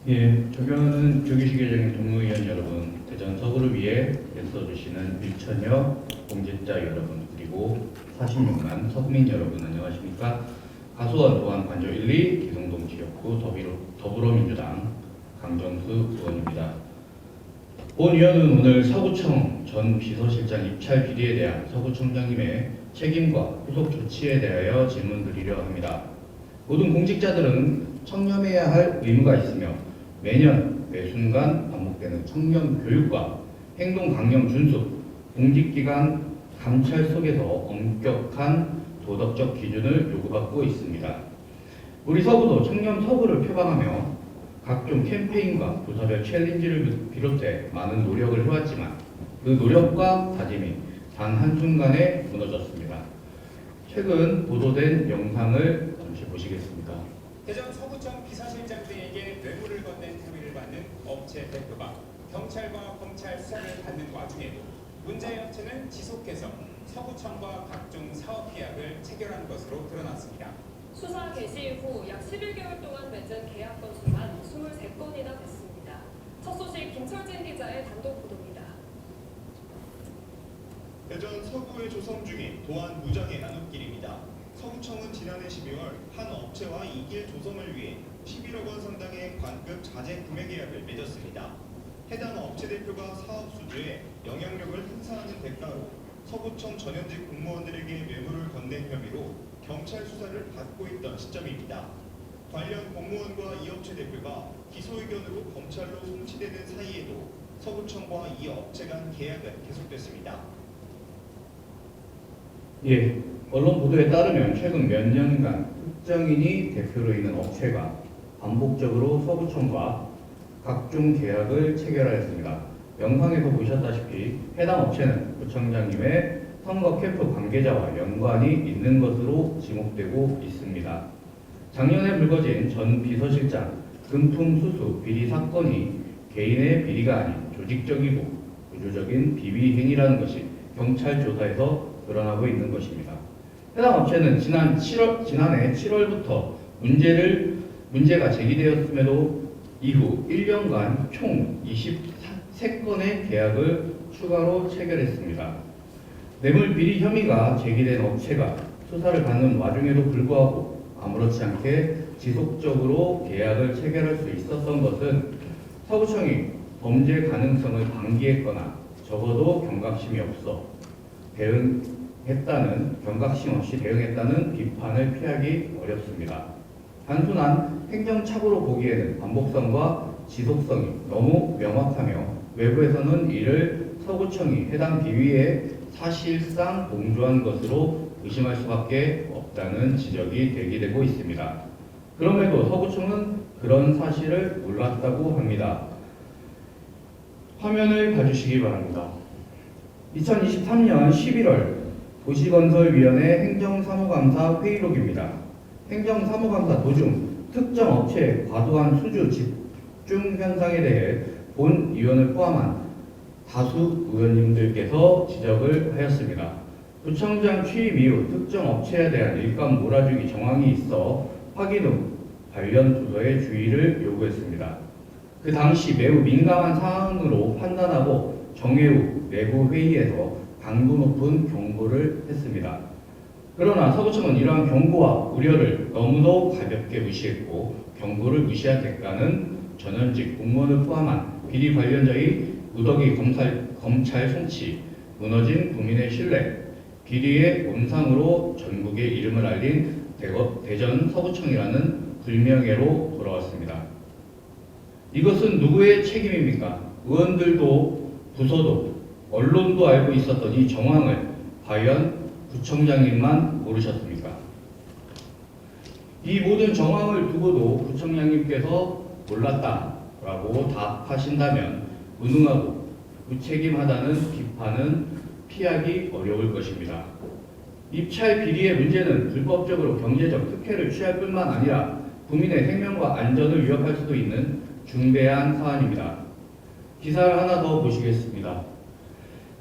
예, 존경하는 조기시계적인 동료위원 여러분, 대전 서구를 위해 애써주시는 1천여 공직자 여러분, 그리고 46만 서구민 여러분 안녕하십니까? 가수원 도안 관저 1, 2 기동동 지역구 더불어민주당 강정수 의원입니다. 본 위원은 오늘 서구청 전 비서실장 입찰 비리에 대한 서구청장님의 책임과 후속 조치에 대하여 질문드리려 합니다. 모든 공직자들은 청렴해야 할 의무가 있으며 매년 매순간 반복되는 청렴 교육과 행동 강령 준수, 공직기관 감찰 속에서 엄격한 도덕적 기준을 요구받고 있습니다. 우리 서구도 청렴 서구를 표방하며 각종 캠페인과 부서별 챌린지를 비롯해 많은 노력을 해왔지만 그 노력과 다짐이 단 한순간에 무너졌습니다. 최근 보도된 영상을 잠시 보시겠습니다. 대전 서구청 비서실장 등에게 뇌물을 건넨 혐의를 받는 업체 대표가 경찰과 검찰 수사를 받는 와중에도 문제의 업체는 지속해서 서구청과 각종 사업 계약을 체결한 것으로 드러났습니다. 수사 개시 이후 약 11개월 동안 맺은 계약 건수만 23건이나 됐습니다. 첫 소식 김철진 기자의 단독 보도입니다. 대전 서구에 조성 중인 도안 무장의 나눔길입니다. 서구청은 지난해 12월 한 업체와 이 길 조성을 위해 11억 원 상당의 관급 자재 구매 계약을 맺었습니다. 해당 업체 대표가 사업 수주에 영향력을 행사하는 대가로 서구청 전현직 공무원들에게 뇌물을 건넨 혐의로 경찰 수사를 받고 있던 시점입니다. 관련 공무원과 이 업체 대표가 기소 의견으로 검찰로 송치되는 사이에도 서구청과 이 업체 간 계약은 계속됐습니다. 예, 언론 보도에 따르면 최근 몇 년간 특정인이 대표로 있는 업체가 반복적으로 서구청과 각종 계약을 체결하였습니다. 영상에서 보셨다시피 해당 업체는 부청장님의 선거 캠프 관계자와 연관이 있는 것으로 지목되고 있습니다. 작년에 불거진 전 비서실장 금품 수수 비리 사건이 개인의 비리가 아닌 조직적이고 구조적인 비위 행위라는 것이 경찰 조사에서 드러나고 있는 것입니다. 해당 업체는 지난해 7월부터 문제가 제기되었음에도 이후 1년간 총 23건의 계약을 추가로 체결했습니다. 뇌물 비리 혐의가 제기된 업체가 수사를 받는 와중에도 불구하고 아무렇지 않게 지속적으로 계약을 체결할 수 있었던 것은 서구청이 범죄 가능성을 방기했거나 적어도 경각심 없이 대응했다는 비판을 피하기 어렵습니다. 단순한 행정착오로 보기에는 반복성과 지속성이 너무 명확하며 외부에서는 이를 서구청이 해당 비위에 사실상 동조한 것으로 의심할 수밖에 없다는 지적이 제기되고 있습니다. 그럼에도 서구청은 그런 사실을 몰랐다고 합니다. 화면을 봐주시기 바랍니다. 2023년 11월 도시건설위원회 행정사무감사 회의록입니다. 행정사무감사 도중 특정 업체의 과도한 수주 집중 현상에 대해 본 위원을 포함한 다수 의원님들께서 지적을 하였습니다. 부청장 취임 이후 특정 업체에 대한 일감 몰아주기 정황이 있어 확인 후 관련 부서의 주의를 요구했습니다. 그 당시 매우 민감한 사항으로 판단하고 정회 후 내부 회의에서 강도 높은 경고를 했습니다. 그러나 서구청은 이러한 경고와 우려를 너무도 가볍게 무시했고 경고를 무시한 대가는 전현직 공무원을 포함한 비리 관련자의 무더기 검찰 송치, 무너진 국민의 신뢰, 비리의 온상으로 전국의 이름을 알린 대전 서구청이라는 불명예로 돌아왔습니다. 이것은 누구의 책임입니까? 의원들도 부서도 언론도 알고 있었던 이 정황을 과연 부청장님만 모르셨습니까? 이 모든 정황을 두고도 부청장님께서 몰랐다라고 답하신다면 무능하고 무책임하다는 비판은 피하기 어려울 것입니다. 입찰 비리의 문제는 불법적으로 경제적 특혜를 취할 뿐만 아니라 국민의 생명과 안전을 위협할 수도 있는 중대한 사안입니다. 기사를 하나 더 보시겠습니다.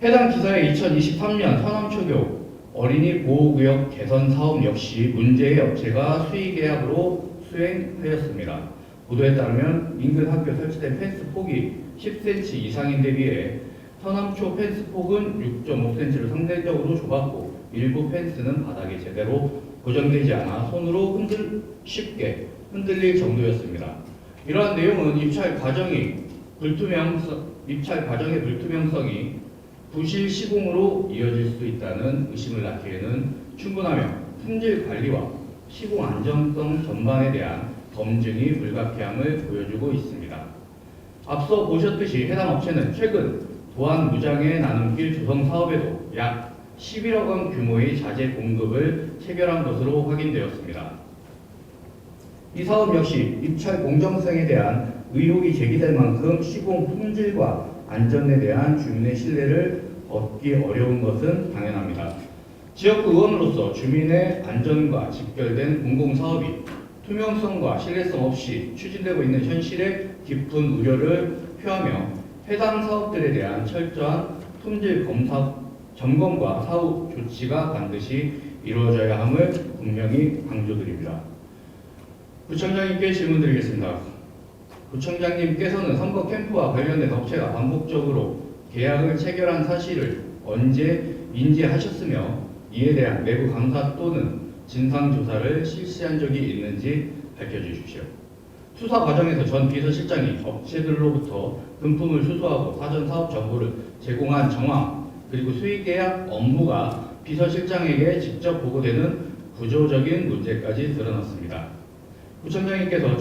해당 기사의 2023년 서남초교 어린이 보호구역 개선 사업 역시 문제의 업체가 수의계약으로 수행하였습니다. 보도에 따르면 인근 학교 설치된 펜스 폭이 10cm 이상인 데 비해 서남초 펜스 폭은 6.5cm로 상대적으로 좁았고 일부 펜스는 바닥에 제대로 고정되지 않아 손으로 쉽게 흔들릴 정도였습니다. 이러한 내용은 입찰 과정의 불투명성이 부실 시공으로 이어질 수 있다는 의심을 낳기에는 충분하며 품질 관리와 시공 안정성 전반에 대한 검증이 불가피함을 보여주고 있습니다. 앞서 보셨듯이 해당 업체는 최근 도안 무장의 나눔길 조성 사업에도 약 11억 원 규모의 자재 공급을 체결한 것으로 확인되었습니다. 이 사업 역시 입찰 공정성에 대한 의혹이 제기될 만큼 시공 품질과 안전에 대한 주민의 신뢰를 얻기 어려운 것은 당연합니다. 지역구 의원으로서 주민의 안전과 직결된 공공사업이 투명성과 신뢰성 없이 추진되고 있는 현실에 깊은 우려를 표하며 해당 사업들에 대한 철저한 품질 검사 점검과 사후 조치가 반드시 이루어져야 함을 분명히 강조드립니다. 구청장님께 질문드리겠습니다. 구청장님께서는 선거 캠프와 관련된 업체가 반복적으로 계약을 체결한 사실을 언제 인지하셨으며 이에 대한 내부 감사 또는 진상조사를 실시한 적이 있는지 밝혀주십시오. 수사 과정에서 전 비서실장이 업체들로부터 금품을 수수하고 사전 사업 정보를 제공한 정황 그리고 수의계약 업무가 비서실장에게 직접 보고되는 구조적인 문제까지 드러났습니다. 구청장님께서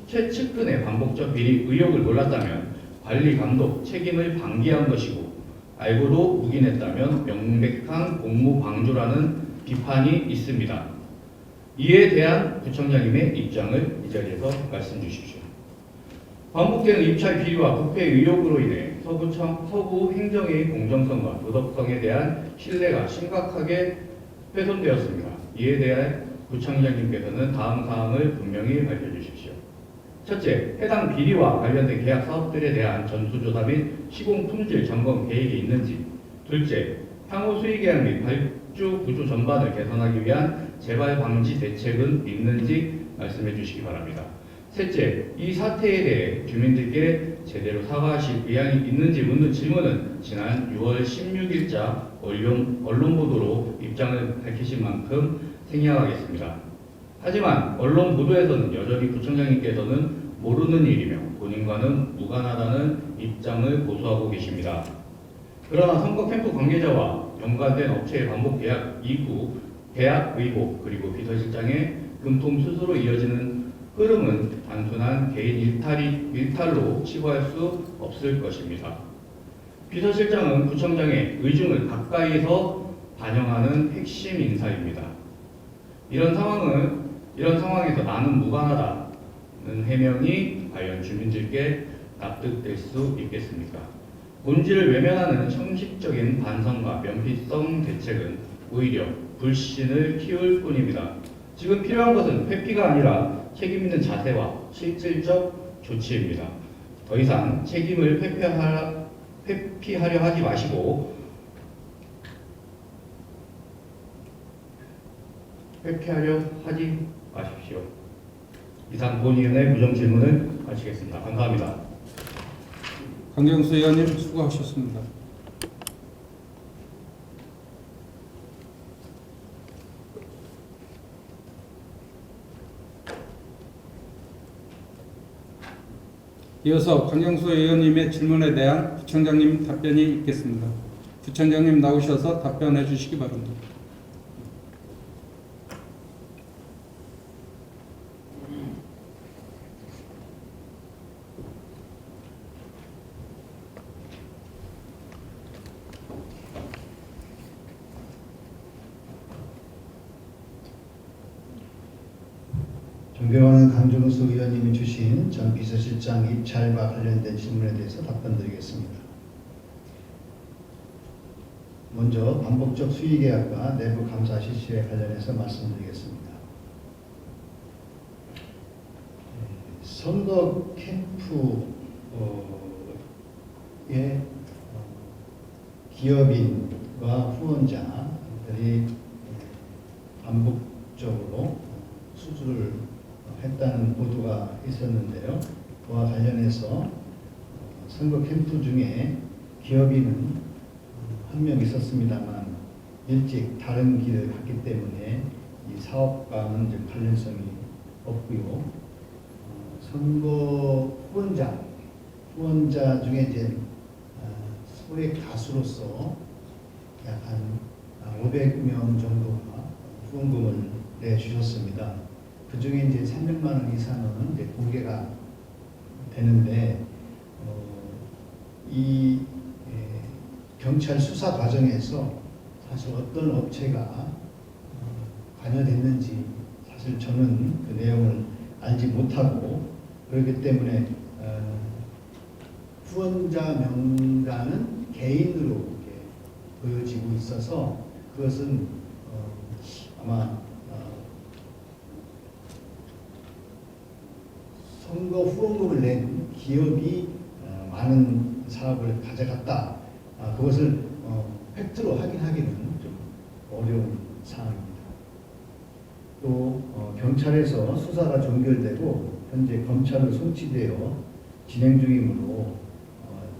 최측근의 반복적 비리 의혹을 몰랐다면 관리 감독 책임을 방기한 것이고 알고도 묵인했다면 명백한 공무 방조라는 비판이 있습니다. 이에 대한 구청장님의 입장을 이 자리에서 말씀 주십시오. 반복되는 입찰 비리와 부패 의혹으로 인해 서구 행정의 공정성과 도덕성에 대한 신뢰가 심각하게 훼손되었습니다. 이에 대해 구청장님께서는 다음 사항을 분명히 밝혀주십시오. 첫째, 해당 비리와 관련된 계약 사업들에 대한 전수조사 및 시공 품질 점검 계획이 있는지. 둘째, 향후 수의계약 및 발주 구조 전반을 개선하기 위한 재발 방지 대책은 있는지 말씀해 주시기 바랍니다. 셋째, 이 사태에 대해 주민들께 제대로 사과하실 의향이 있는지 묻는 질문은 지난 6월 16일자 언론 보도로 입장을 밝히신 만큼 생략하겠습니다. 하지만 언론 보도에서는 여전히 구청장님께서는 모르는 일이며 본인과는 무관하다는 입장을 고수하고 계십니다. 그러나 선거 캠프 관계자와 연관된 업체의 반복 계약 이후 계약 의혹 그리고 비서실장의 금품 수수로 이어지는 흐름은 단순한 개인 일탈로 치부할 수 없을 것입니다. 비서실장은 구청장의 의중을 가까이서 반영하는 핵심 인사입니다. 이런 상황에서 나는 무관하다는 해명이 과연 주민들께 납득될 수 있겠습니까? 본질을 외면하는 형식적인 반성과 면피성 대책은 오히려 불신을 키울 뿐입니다. 지금 필요한 것은 회피가 아니라 책임 있는 자세와 실질적 조치입니다. 더 이상 책임을 회피하려 하지 마시고 회피하려 하지 마십시오. 이상 본위원의 부정 질문을 마치겠습니다. 감사합니다. 강경수 의원님 수고하셨습니다. 이어서 강경수 의원님의 질문에 대한 부청장님 답변이 있겠습니다. 부청장님 나오셔서 답변해 주시기 바랍니다. 존경하는 강준수 의원님이 주신 전 비서실장 입찰과 관련된 질문에 대해서 답변드리겠습니다. 먼저 반복적 수의계약과 내부 감사 실시에 관련해서 말씀드리겠습니다. 선거 캠프의 기업인과 후원자들이 반복적으로 수주를 했다는 보도가 보도가 있었는데요. 그와 관련해서 선거 캠프 중에 기업인은 한 명 있었습니다만 일찍 다른 길을 갔기 때문에 이 사업과는 이제 관련성이 없고요. 선거 후원자 중에 이제 소액 다수로서 약 한 500명 정도가 후원금을 내주셨습니다. 그 중에 이제 300만 원 이상은 이제 공개가 되는데 이 경찰 수사 과정에서 사실 어떤 업체가 관여됐는지 사실 저는 그 내용을 알지 못하고 그렇기 때문에 후원자 명단은 개인으로 이렇게 보여지고 있어서 그것은 아마 선거 후원금을 낸 기업이 많은 사업을 가져갔다. 그것을 팩트로 확인하기는 좀 어려운 상황입니다. 또 경찰에서 수사가 종결되고 현재 검찰로 송치되어 진행 중이므로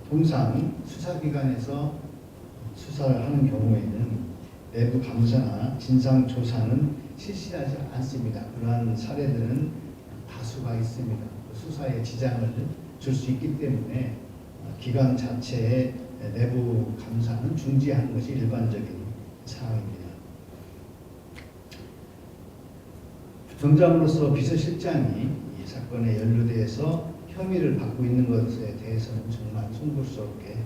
통상 수사기관에서 수사를 하는 경우에는 내부 감사나 진상 조사는 실시하지 않습니다. 그러한 사례들은 다수가 있습니다. 수사에 지장을 줄 수 있기 때문에 기관 자체의 내부 감사는 중지하는 것이 일반적인 상황입니다. 부총장으로서 비서실장이 이 사건에 연루돼서 혐의를 받고 있는 것에 대해서는 정말 송구스럽게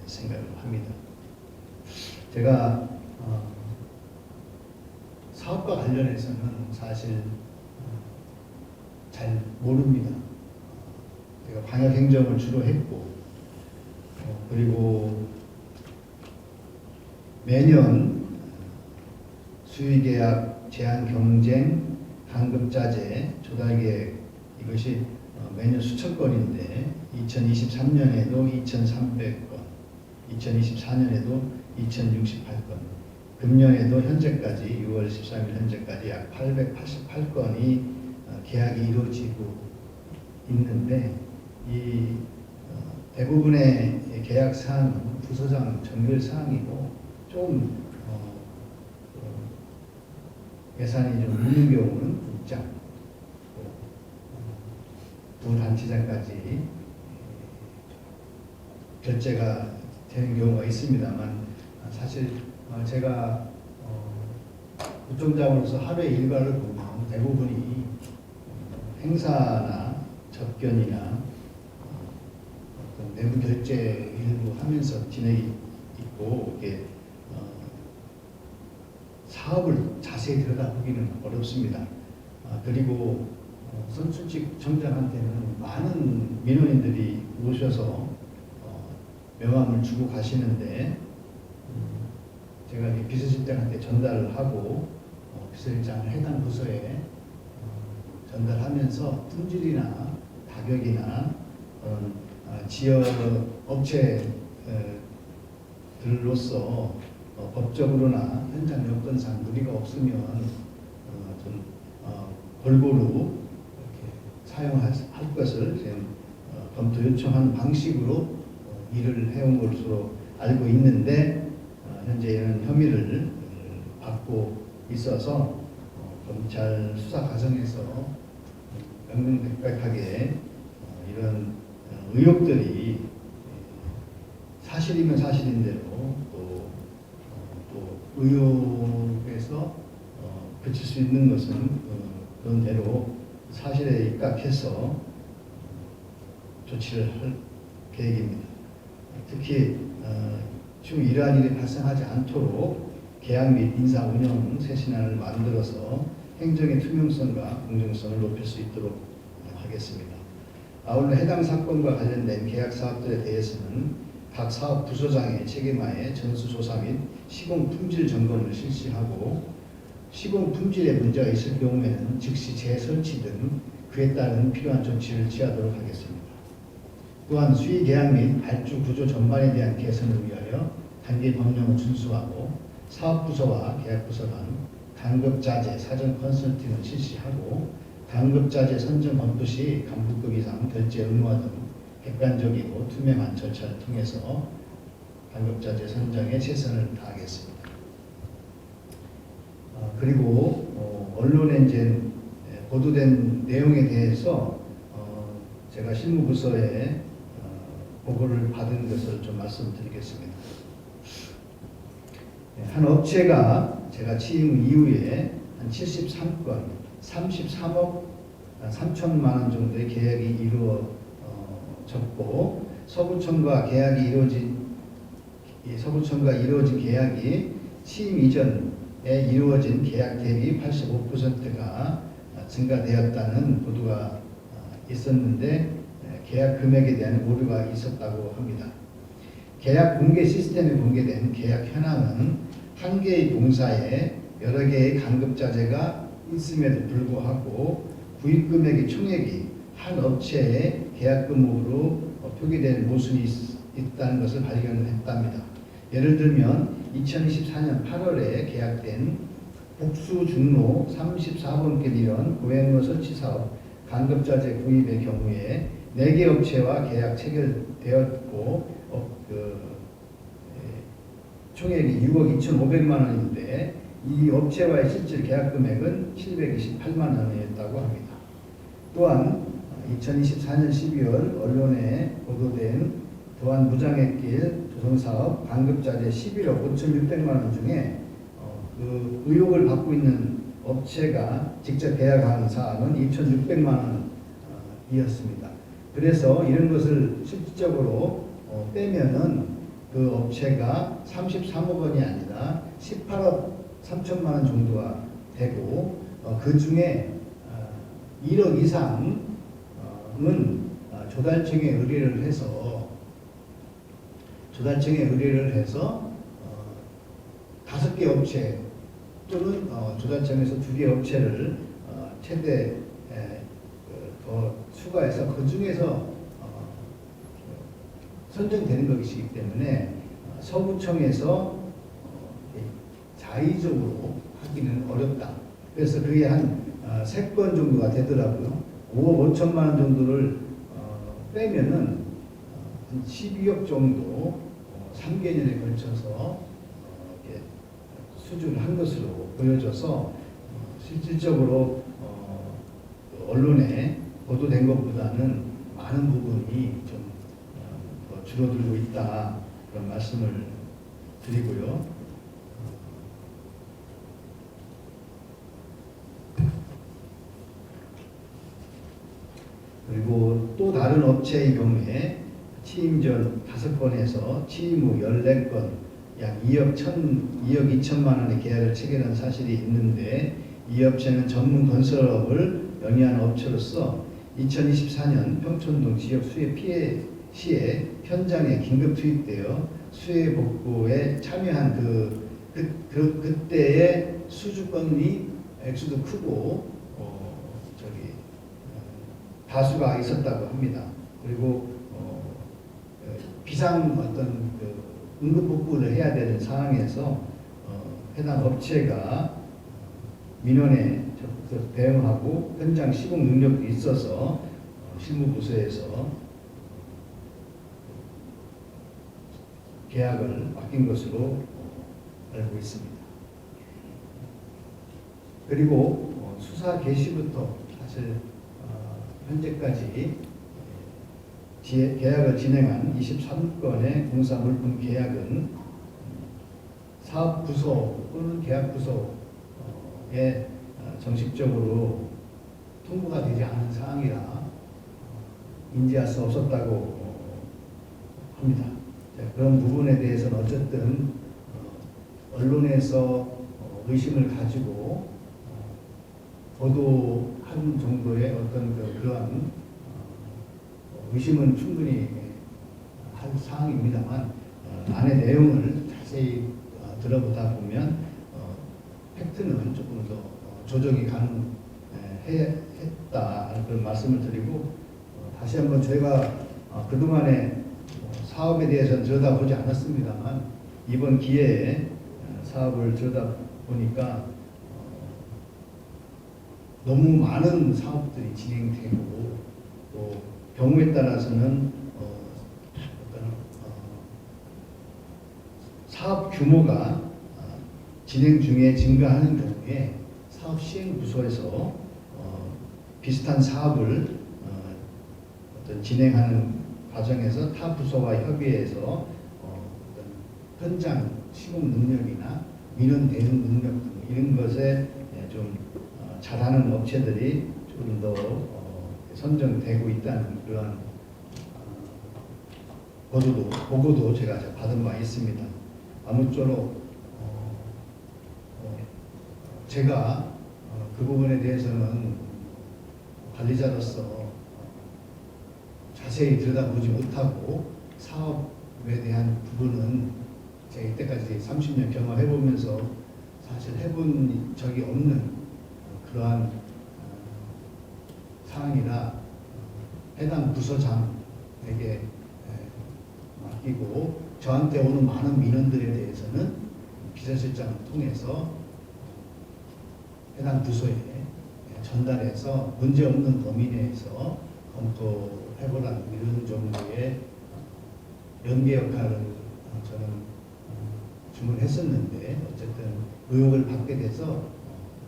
생각을 합니다. 제가 사업과 관련해서는 사실 잘 모릅니다. 제가 방역 행정을 주로 했고 그리고 매년 수의계약, 제한경쟁, 강급자재, 조달계획 이것이 매년 수천 건인데 2023년에도 2,300건, 2024년에도 2,068건, 금년에도 현재까지 6월 13일 현재까지 약 888건이 계약이 이루어지고 있는데 이 대부분의 계약 사항은 부서장 정결 사항이고 좀 예산이 좀 있는 경우는 국장, 부단체장까지 결제가 되는 경우가 있습니다만 사실 제가 부총장으로서 하루의 일과를 보면 대부분이 행사나 접견이나 어떤 내부 결제 일부 하면서 진행이 있고 이게 사업을 자세히 들여다보기는 어렵습니다. 그리고 선출직 청장한테는 많은 민원인들이 오셔서 명함을 주고 가시는데 제가 비서실장한테 전달을 하고 비서실장을 해당 부서에 전달하면서 품질이나 가격이나 지역 업체들로서 법적으로나 현장 여건상 무리가 없으면 좀 골고루 이렇게 사용할 것을 검토 요청하는 방식으로 일을 해온 것으로 알고 있는데 현재는 혐의를 받고 있어서 검찰 수사 과정에서 명명백백하게 이런 의혹들이 사실이면 사실인 대로 또 의혹에서 그칠 수 있는 것은 그런 대로 사실에 입각해서 조치를 할 계획입니다. 특히 추후 이러한 일이 발생하지 않도록 계약 및 인사 운영 쇄신안을 만들어서 행정의 투명성과 공정성을 높일 수 있도록 하겠습니다. 아울러 해당 사건과 관련된 계약 사업들에 대해서는 각 사업 부서장의 책임하에 전수조사 및 시공 품질 점검을 실시하고 시공 품질에 문제가 있을 경우에는 즉시 재설치 등 그에 따른 필요한 조치를 취하도록 하겠습니다. 또한 수의 계약 및 발주 구조 전반에 대한 개선을 위하여 단계 법령을 준수하고 사업부서와 계약부서 간 간급자재 사전 컨설팅을 실시하고 간급자재 선정 검토 시 간부급 이상 결제 의무화 등 객관적이고 투명한 절차를 통해서 간급자재 선정에 최선을 다하겠습니다. 그리고 언론에 이제 보도된 내용에 대해서 제가 실무부서에 보고를 받은 것을 좀 말씀드리겠습니다. 한 업체가 제가 취임 이후에 한 73건 33억 3천만 원 정도의 계약이 이루어졌고 서구청과 이루어진 계약이 취임 이전에 이루어진 계약 대비 85%가 증가되었다는 보도가 있었는데 계약 금액에 대한 오류가 있었다고 합니다. 계약 공개 시스템에 공개된 계약 현황은 한 개의 봉사에 여러 개의 간급자재가 있음에도 불구하고 구입 금액의 총액이 한 업체의 계약 금액으로 표기된 모순이 있다는 것을 발견했답니다. 예를 들면 2024년 8월에 계약된 복수 중로 34번길 일원 고행로 설치 사업 간급자재 구입의 경우에 4개 업체와 계약 체결되었고 총액이 6억 2,500만 원인데 이 업체와의 실질 계약 금액은 728만 원이었다고 합니다. 또한 2024년 12월 언론에 보도된 도안 무장액길 조성사업 간급자재 11억 5,600만 원 중에 그 의혹을 받고 있는 업체가 직접 계약한 사항은 2,600만 원이었습니다. 그래서 이런 것을 실질적으로 빼면은 그 업체가 33억 원이 아니라 18억 3천만 원 정도가 되고 그 중에 1억 이상은 조달청에 의뢰를 해서 5개 업체 또는 조달청에서 2개 업체를 최대 더 추가해서 그 중에서 선정되는 것이기 때문에 서구청에서 자의적으로 하기는 어렵다. 그래서 그게 한 3건 정도가 되더라고요. 5억 5천만 원 정도를 빼면은 한 12억 정도 3개년에 걸쳐서 이렇게 수주를 한 것으로 보여져서 실질적으로 언론에 보도된 것보다는 많은 부분이 좀 줄어들고 있다 그런 말씀을 드리고요. 그리고 또 다른 업체의 경우에 취임 전 5건에서 취임 후 14건 약 2억 2천만 원의 계약을 체결한 사실이 있는데 이 업체는 전문 건설업을 영위한 업체로서 2024년 평촌동 지역 수해 피해 시에 현장에 긴급 투입되어 수해 복구에 참여한 그때의 수주건이 액수도 크고 다수가 있었다고 합니다. 그리고 비상 어떤 응급 복구를 해야 되는 상황에서 해당 업체가 민원에 적극 대응하고 현장 시공 능력도 있어서 실무부서에서 계약을 맡긴 것으로 알고 있습니다. 그리고 수사 개시부터 사실 현재까지 계약을 진행한 23건의 공사 물품 계약은 사업부서 또는 계약부서에 정식적으로 통보가 되지 않은 사항이라 인지할 수 없었다고 합니다. 그런 부분에 대해서는 어쨌든 언론에서 의심을 가지고 보도한 정도의 어떤 그러한 의심은 충분히 할 사항입니다만 안의 내용을 자세히 들어보다 보면 팩트는 조금 더 조정이 가능했다 그런 말씀을 드리고 다시 한번 저희가 그동안에 사업에 대해서는 들여다보지 않았습니다만 이번 기회에 사업을 들여다보니까 너무 많은 사업들이 진행되고 또 경우에 따라서는 어떤 사업 규모가 진행 중에 증가하는 경우에 사업 시행 부서에서 비슷한 사업을 어떤 진행하는 과정에서 타 부서와 협의해서 어떤 현장 시공 능력이나 민원 대응 능력 등 이런 것에 좀 잘하는 업체들이 조금 더 선정되고 있다는 그러한 보고도 제가 받은 바 있습니다. 아무쪼록 제가 그 부분에 대해서는 관리자로서 자세히 들여다보지 못하고 사업에 대한 부분은 제가 이때까지 30년 경험해보면서 사실 해본 적이 없는 그러한 사항이라 해당 부서장에게 맡기고 저한테 오는 많은 민원들에 대해서는 비서실장을 통해서 해당 부서에 전달해서 문제 없는 범위 내에서 검토해보라는 이런 정도의 연계 역할을 저는 주문했었는데 어쨌든 의혹을 받게 돼서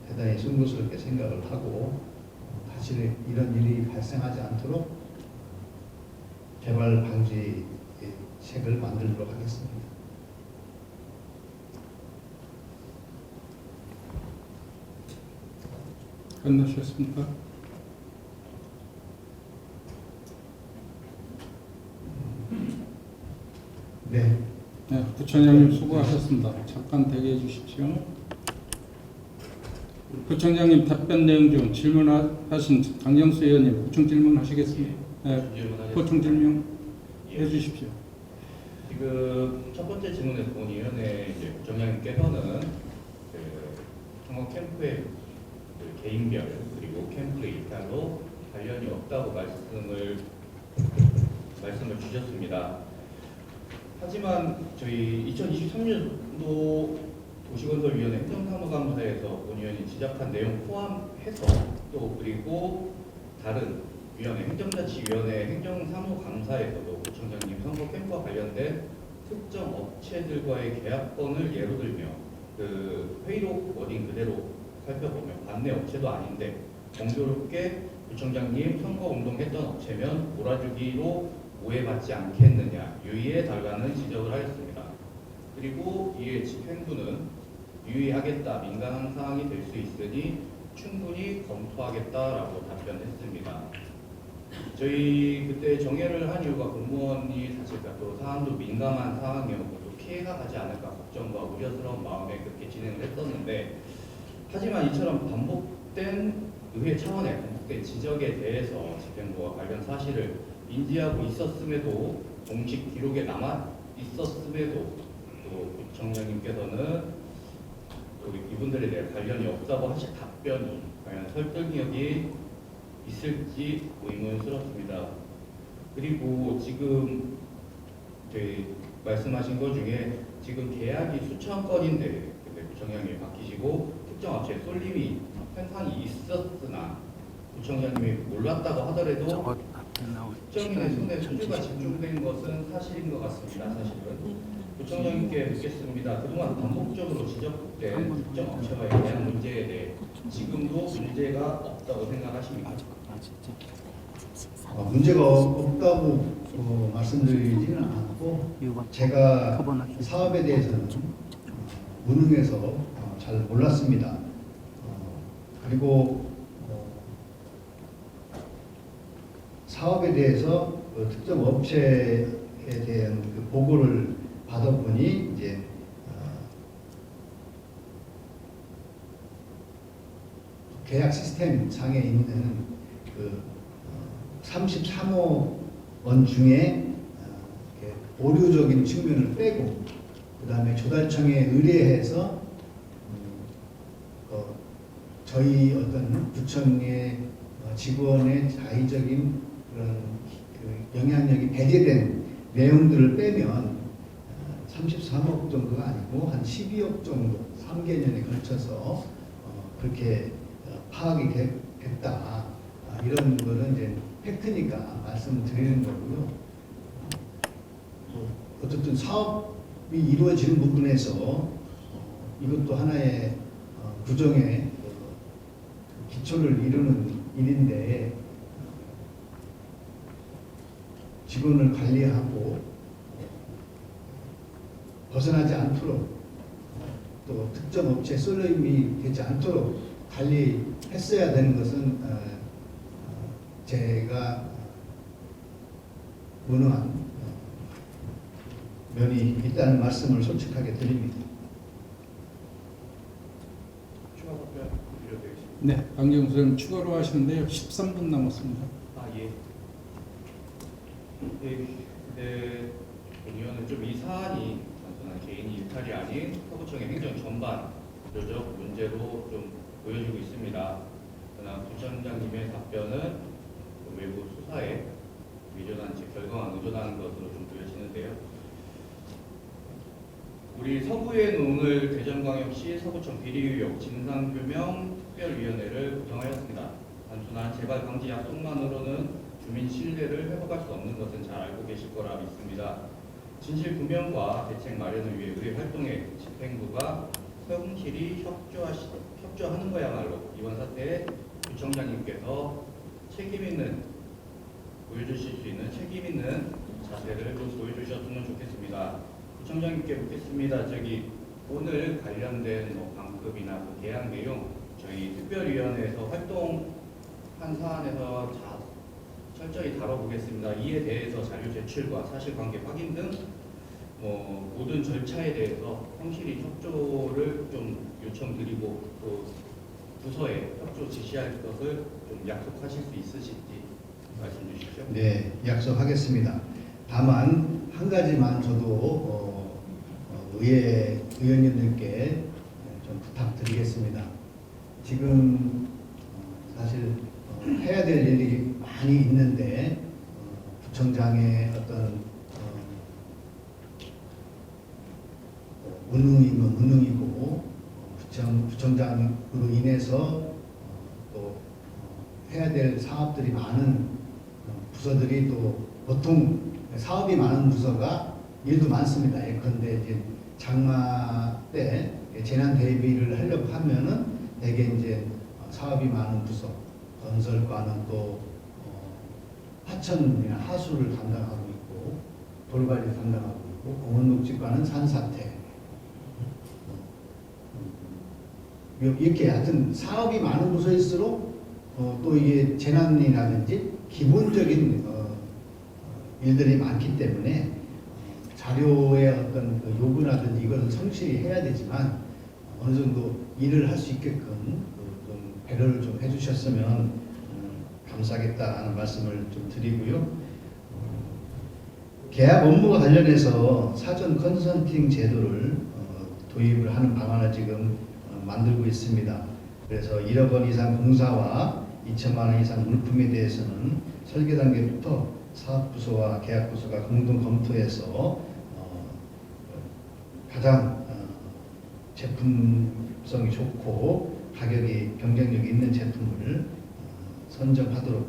대단히 송구스럽게 생각을 하고 다시 이런 일이 발생하지 않도록 재발 방지책을 만들도록 하겠습니다. 끝나셨습니까? 네. 네, 부총장님 수고하셨습니다. 잠깐 대기해 주십시오. 부총장님 답변 내용 중 질문하신 강경수 의원님 보충 질문하시겠습니다. 네, 보충 질문 해주십시오. 지금 첫 번째 질문에서 본위원회 부총장님께서는 청원 캠프의 개인별 그리고 캠프 일탈로 관련이 없다고 말씀을 주셨습니다. 하지만 저희 2023년도 도시건설위원회 행정사무감사에서 본위원이 지적한 내용 포함해서 또 그리고 다른 위원회 행정자치위원회 행정사무감사에서도 부총장님 선거 캠프와 관련된 특정 업체들과의 계약건을 예로 들며 그 회의록 워딩 그대로 살펴보면 관내 업체도 아닌데 공교롭게 부총장님 선거운동했던 업체면 몰아주기로 오해받지 않겠느냐 유의해 달라는 지적을 하였습니다. 그리고 이에 집행부는 유의하겠다 민감한 사항이 될 수 있으니 충분히 검토하겠다라고 답변했습니다. 저희 그때 정회를 한 이유가 공무원이 사실 또 사안도 민감한 사항이었고 또 피해가 가지 않을까 걱정과 우려스러운 마음에 그렇게 진행을 했었는데 하지만 이처럼 반복된 의회 차원의 반복된 지적에 대해서 집행부와 관련 사실을 인지하고 있었음에도 공식 기록에 남아 있었음에도 또 부총장님께서는 또 이분들에 대해 관련이 없다고 하신 답변이 과연 설득력이 있을지 의문스럽습니다. 그리고 지금 저희 말씀하신 것 중에 지금 계약이 수천 건인데 부총장님이 바뀌시고 특정 업체에 쏠림이 현상이 있었으나 부총장님이 몰랐다고 하더라도 특정인의 손에 수주가 집중된 것은 사실인 것 같습니다. 사실은 부총장님께 묻겠습니다. 그동안 반복적으로 지적된 특정 업체와의 계약 문제에 대해 지금도 문제가 없다고 생각하십니까? 문제가 없다고 말씀드리지는 않고 제가 사업에 대해서는 무능해서 잘 몰랐습니다. 그리고 사업에 대해서 특정 업체에 대한 그 보고를 받아보니 이제 계약 시스템 상에 있는 그 33억 원 중에 보류적인 측면을 빼고 그 다음에 조달청에 의뢰해서 저희 어떤 부청의 직원의 자의적인 그런 그 영향력이 배제된 내용들을 빼면 33억 정도가 아니고 한 12억 정도 3개년에 걸쳐서 그렇게 파악이 좋겠다. 이런 거는 이제 팩트니까 말씀드리는 거고요. 어쨌든 사업이 이루어지는 부분에서 이것도 하나의 구정의 기초를 이루는 일인데 직원을 관리하고 벗어나지 않도록 또 특정 업체에 쏠림이 되지 않도록 관리했어야 되는 것은 제가 문의한 면이 있다는 말씀을 솔직하게 드립니다. 추가 답변 드려드리겠습니다. 네, 강경수 의원님 추가로 하시는데요. 13분 남았습니다. 예. 네, 의원은 좀 이 사안이 단순한 개인 일탈이 아닌 서구청의 행정 전반적 문제로 좀 보여지고 있습니다. 그러나 부청장님의 답변은 외부 수사에 의존한 결과만 의존하는 것으로 좀 보여지는데요. 우리 서구에는 오늘 대전광역시 서구청 비리의혹 진상규명 특별위원회를 구성하였습니다. 단순한 재발 방지 약속만으로는 주민 신뢰를 회복할 수 없는 것은 잘 알고 계실 거라 믿습니다. 진실 규명과 대책 마련을 위해 의회 활동에 집행부가 성실히 협조하는 거야말로 이번 사태에 구청장님께서 책임 있는 보여주실 수 있는 책임 있는 자세를 좀 보여주셨으면 좋겠습니다. 구청장님께 묻겠습니다. 오늘 관련된 방급이나 그 계약 내용 저희 특별위원회에서 활동한 사안에서 철저히 다뤄보겠습니다. 이에 대해서 자료 제출과 사실관계 확인 등 모든 절차에 대해서 성실히 협조를 좀 요청드리고 또 부서에 협조 지시할 것을 좀 약속하실 수 있으신지 말씀 주십시오. 네, 약속하겠습니다. 다만 한 가지만 저도 의회 의원님들께 좀 부탁드리겠습니다. 지금 사실 해야 될 일이 많이 있는데 부청장의 어떤 운능이면 운능이고 부청장으로 인해서 또 해야 될 사업들이 많은 부서들이 또 보통 사업이 많은 부서가 일도 많습니다. 예컨대 이제 장마 때 재난 대비를 하려고 하면은 대개 이제 사업이 많은 부서, 건설과는 또 하천이나 하수를 담당하고 있고 돌관리 담당하고 있고 공원녹지과는 산사태 이렇게 하여튼 사업이 많은 부서일수록 또 이게 재난이라든지 기본적인 일들이 많기 때문에 자료의 어떤 그 요구라든지 이것을 성실히 해야 되지만 어느 정도 일을 할 수 있게끔 좀 배려를 좀 해주셨으면 감사하겠다는 말씀을 좀 드리고요. 계약 업무와 관련해서 사전 컨설팅 제도를 도입을 하는 방안을 지금 만들고 있습니다. 그래서 1억 원 이상 공사와 2천만 원 이상 물품에 대해서는 설계 단계부터 사업부서와 계약부서가 공동 검토해서 가장 제품성이 좋고 가격이 경쟁력이 있는 제품을 선정하도록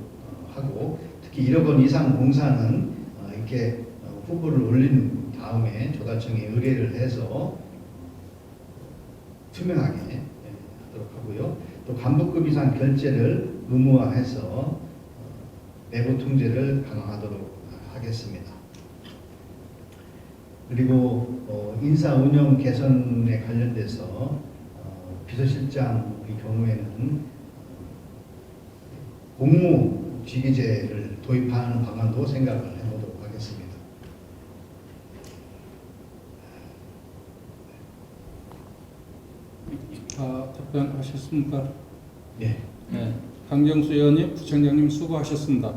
하고 특히 1억 원 이상 공사는 이렇게 후보를 올린 다음에 조달청에 의뢰를 해서 투명하게 하도록 하고요. 또 간부급 이상 결제를 의무화해서 내부 통제를 강화하도록 하겠습니다. 그리고 인사 운영 개선에 관련돼서 비서실장의 경우에는 공무 직위제를 도입하는 방안도 생각을 해보도록 하겠습니다. 다 답변하셨습니까? 네. 네. 강경수 의원님, 부청장님 수고하셨습니다.